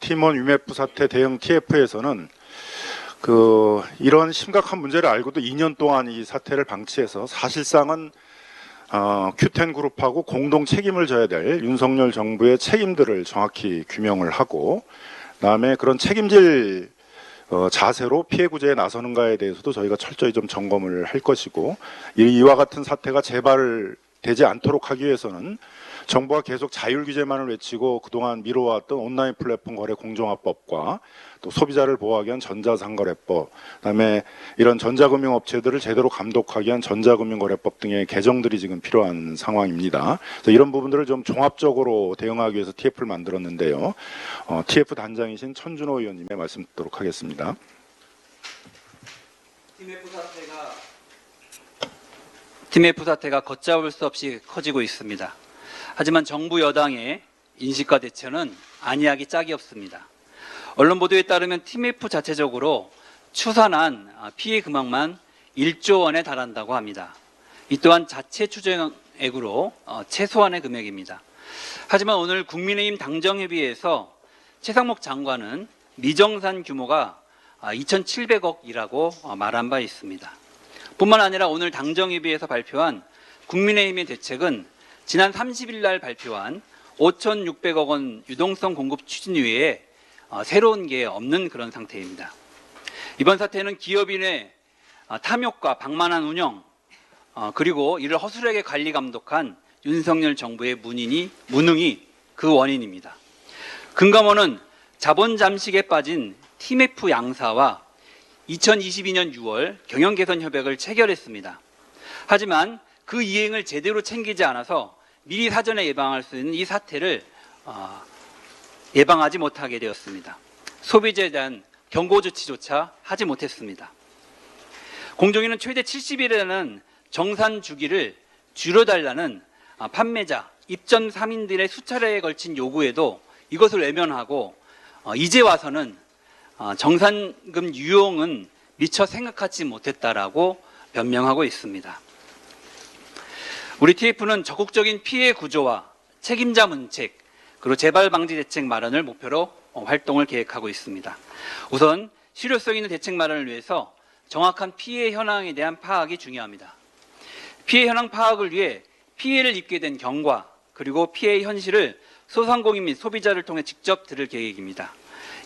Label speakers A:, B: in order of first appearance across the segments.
A: 팀원 위메프 사태 대응 TF에서는 이런 심각한 문제를 알고도 2년 동안 이 사태를 방치해서 사실상은 Q10 그룹하고 공동 책임을 져야 될 윤석열 정부의 책임들을 정확히 규명을 하고, 그다음에 그런 책임질 자세로 피해 구제에 나서는가에 대해서도 저희가 철저히 좀 점검을 할 것이고, 이와 같은 사태가 재발되지 않도록 하기 위해서는 정부가 계속 자율 규제만을 외치고 그동안 미뤄왔던 온라인 플랫폼 거래 공정화법과 또 소비자를 보호하기 위한 전자상거래법, 그다음에 이런 전자금융업체들을 제대로 감독하기 위한 전자금융거래법 등의 개정들이 지금 필요한 상황입니다. 그래서 이런 부분들을 좀 종합적으로 대응하기 위해서 TF를 만들었는데요. TF 단장이신 천준호 의원님의 말씀 듣도록 하겠습니다.
B: TF 사태가 걷잡을 수 없이 커지고 있습니다. 하지만 정부 여당의 인식과 대처는 아니하기 짝이 없습니다. 언론 보도에 따르면 TF 자체적으로 추산한 피해 금액만 1조 원에 달한다고 합니다. 이 또한 자체 추정액으로 최소한의 금액입니다. 하지만 오늘 국민의힘 당정협의회에서 최상목 장관은 미정산 규모가 2,700억이라고 말한 바 있습니다. 뿐만 아니라 오늘 당정협의회에서 발표한 국민의힘의 대책은 지난 30일 날 발표한 5,600억 원 유동성 공급 추진 외에 새로운 게 없는 그런 상태입니다. 이번 사태는 기업인의 탐욕과 방만한 운영, 그리고 이를 허술하게 관리 감독한 윤석열 정부의 무능이 그 원인입니다. 금감원은 자본 잠식에 빠진 TF 양사와 2022년 6월 경영개선 협약을 체결했습니다. 하지만 그 이행을 제대로 챙기지 않아서 미리 사전에 예방할 수 있는 이 사태를 예방하지 못하게 되었습니다. 소비자에 대한 경고 조치조차 하지 못했습니다. 공정위는 최대 70일이라는 정산 주기를 줄여달라는 판매자, 입점 상인들의 수차례에 걸친 요구에도 이것을 외면하고 이제 와서는 정산금 유용은 미처 생각하지 못했다라고 변명하고 있습니다. 우리 TF는 적극적인 피해 구조와 책임자 문책, 그리고 재발 방지 대책 마련을 목표로 활동을 계획하고 있습니다. 우선 실효성 있는 대책 마련을 위해서 정확한 피해 현황에 대한 파악이 중요합니다. 피해 현황 파악을 위해 피해를 입게 된 경과, 그리고 피해 현실을 소상공인 및 소비자를 통해 직접 들을 계획입니다.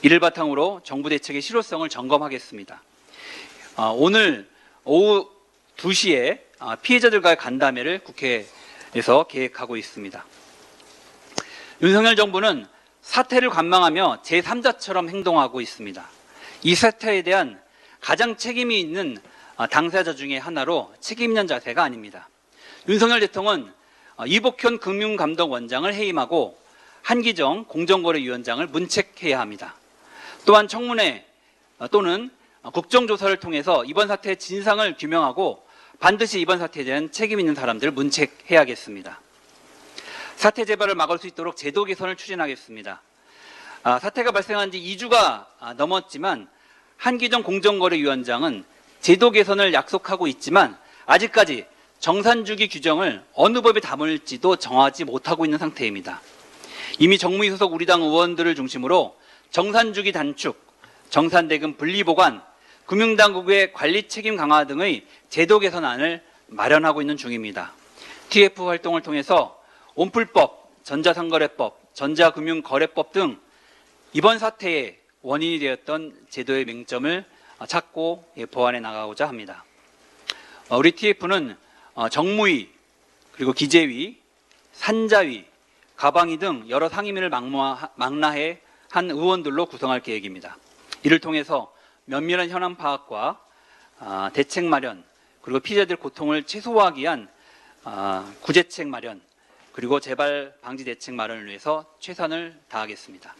B: 이를 바탕으로 정부 대책의 실효성을 점검하겠습니다. 오늘 오후 2시에 피해자들과의 간담회를 국회에서 계획하고 있습니다. 윤석열 정부는 사태를 관망하며 제3자처럼 행동하고 있습니다. 이 사태에 대한 가장 책임이 있는 당사자 중에 하나로 책임 있는 자세가 아닙니다. 윤석열 대통령은 이복현 금융감독원장을 해임하고 한기정 공정거래위원장을 문책해야 합니다. 또한 청문회 또는 국정조사를 통해서 이번 사태의 진상을 규명하고 반드시 이번 사태에 대한 책임 있는 사람들을 문책해야겠습니다. 사태 재발을 막을 수 있도록 제도 개선을 추진하겠습니다. 사태가 발생한 지 2주가 넘었지만 한기정 공정거래위원장은 제도 개선을 약속하고 있지만 아직까지 정산주기 규정을 어느 법에 담을지도 정하지 못하고 있는 상태입니다. 이미 정무위 소속 우리 당 의원들을 중심으로 정산주기 단축, 정산대금 분리보관, 금융당국의 관리 책임 강화 등의 제도 개선안을 마련하고 있는 중입니다. TF 활동을 통해서 온풀법, 전자상거래법, 전자금융거래법 등 이번 사태의 원인이 되었던 제도의 맹점을 찾고 보완해 나가고자 합니다. 우리 TF는 정무위, 그리고 기재위, 산자위, 가방위 등 여러 상임위를 망라해 한 의원들로 구성할 계획입니다. 이를 통해서 면밀한 현황 파악과 대책 마련, 그리고 피해자들 고통을 최소화하기 위한 구제책 마련, 그리고 재발 방지 대책 마련을 위해서 최선을 다하겠습니다.